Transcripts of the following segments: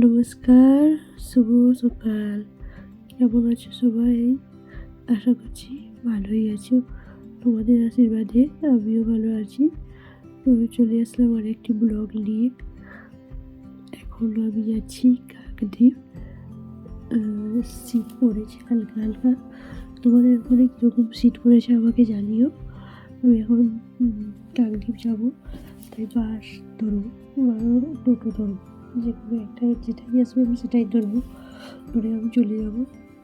নমস্কার, শুভ সকাল। কেমন আছো সবাই? আশা করছি ভালোই আছো। তোমাদের আশীর্বাদে আমিও ভালো আছি। তো চলে আসলাম আরেকটি ব্লগ নিয়ে। এখন আমি যাচ্ছি কাকদ্বীপ। শীত পড়েছে হালকা হালকা। তোমাদের ওখানে কীরকম শীত পড়েছে আমাকে জানিও। আমি এখন কাকদ্বীপ যাবো, তাই বাস ধরবো বা টোটো ধরবো, যে কোনো একটা, যেটাই আসবে আমি সেটাই ধরবো। ধরে আমি চলে যাবো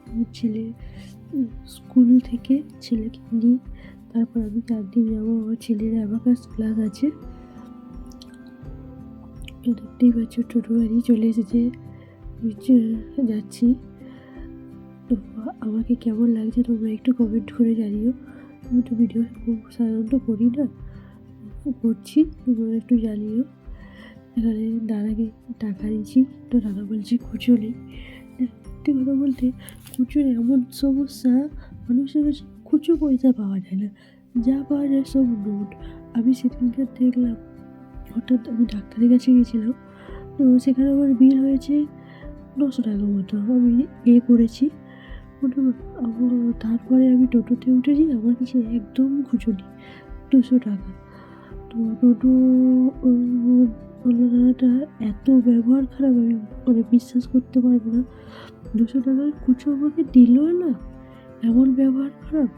আমার ছেলে স্কুল থেকে ছেলেকে নিয়ে। তারপর আমি কাকদ্বীপ যাবো, আমার ছেলের অ্যাবাকাস ক্লাস আছে। তো দেখতেই পাচ্ছ টোটো গাড়ি চলে এসেছে, যাচ্ছি। তো আমাকে কেমন লাগছে তোমরা একটু কমেন্ট করে জানিও। আমি তো ভিডিও খুব সাধারণত করি না, করছি, তোমরা একটু জানিও। এখানে দাদাকে টাকা দিচ্ছি, তো দাদা বলছে খুচরো নেই। সত্যি কথা বলতে খুচরো এমন সমস্যা, মানুষের কাছে খুচরো পয়সা পাওয়া যায় না, যা পাওয়া যায় সব নোট। আমি সেদিনকে দেখলাম, হঠাৎ আমি ডাক্তারের কাছে গিয়েছিলাম, তো সেখানে আমার বিল হয়েছে 900 টাকা মতো। আমি করেছি তারপরে আমি টোটোতে উঠেছি, আমার কাছে একদম খুচরো নেই, 200 টাকা। তো টোটো দাদাটা এত ব্যবহার খারাপ, আমি বিশ্বাস করতে পারবো না। 200 টাকার খুচরো আমাকে দিল না, এমন ব্যবহার খারাপ।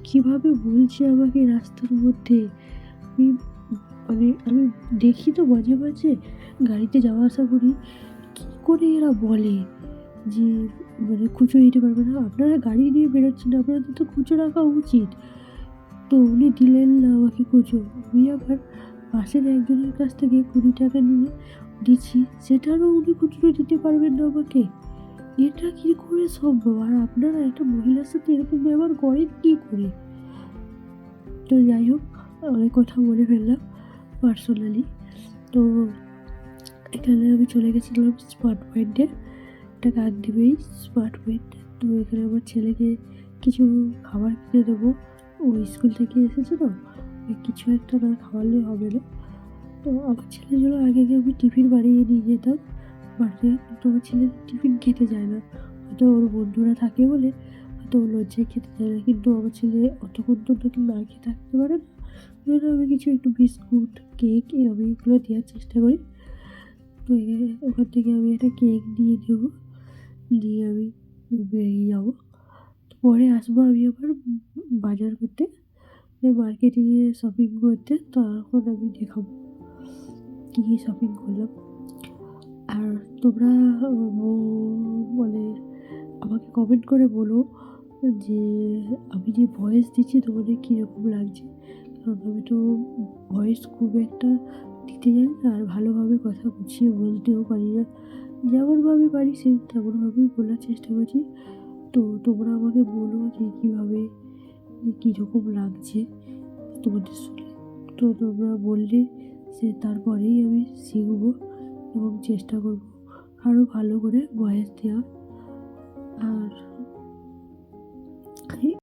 কীভাবে বলছে আমাকে রাস্তার মধ্যে। আমি আমি দেখি তো মাঝে মাঝে, গাড়িতে যাওয়া আসা করি, কী করে এরা বলে যে খুচরো দিতে পারবে না, আপনারা গাড়ি নিয়ে বেরোচ্ছেন, আপনাদের তো খুচরো রাখা উচিত। তো উনি দিলেন না আমাকে খুচরো। আমি আবার পাশের একজনের কাছ থেকে 20 টাকা নিয়ে দিচ্ছি, সেটারও উনি খুচরো দিতে পারবেন না আমাকে। এটা কী করে সম্ভব? আর আপনারা একটা মহিলার সাথে এরকম ব্যবহার করেন কী করে? তো যাই হোক, অনেক কথা বলে ফেললাম পার্সোনালি। তো এখানে আমি চলে গেছিলাম স্মার্ট পয়েন্টে, একটা কাকদ্বীপেই স্মার্ট পয়েন্ট। তো এখানে আমার ছেলেকে কিছু খাবার কিনে দেবো, ও স্কুল থেকে এসেছে, তো কিছু একটা না খাওয়ালে হবে না। তো আমার ছেলের জন্য আগে আমি টিফিন বানিয়ে নিয়ে যেতাম বাড়িতে, কিন্তু আমার ছেলে টিফিন খেতে যায় না। হয়তো ওর বন্ধুরা থাকে বলে হয়তো ও লজ্জায় খেতে চায় না, কিন্তু আমার ছেলে অতক্ষণ তো নাকি না খেয়ে থাকতে পারে না। আমি কিছু একটু বিস্কুট, কেক আমি এগুলো দেওয়ার চেষ্টা করি। তো ওখান থেকে আমি একটা কেক দিয়ে দেবো, দিয়ে আমি বেরিয়ে যাবো। পরে আসবো আমি আবার বাজার করতে, মার্কেটে গিয়ে শপিং করতে। তখন আমি দেখাবো কী কী শপিং করলাম। আর তোমরা মানে আমাকে কমেন্ট করে বলো যে আমি যে ভয়েস দিচ্ছি তোমাদের কীরকম লাগছে। কারণ আমি তো ভয়েস খুব একটা দিতে জানি না, আর ভালোভাবে কথা গুছিয়ে বলতেও পারি না। যেমনভাবে পারি তেমনভাবেই বলার চেষ্টা করছি। তো তোমরা আমাকে বলো যে কীভাবে, কীরকম লাগছে তোমাদের শুনে। তো তোমরা বললে তারপরেই আমি শিখবো এবং চেষ্টা করবো আরও ভালো করে ভয়েস দেওয়ার। আর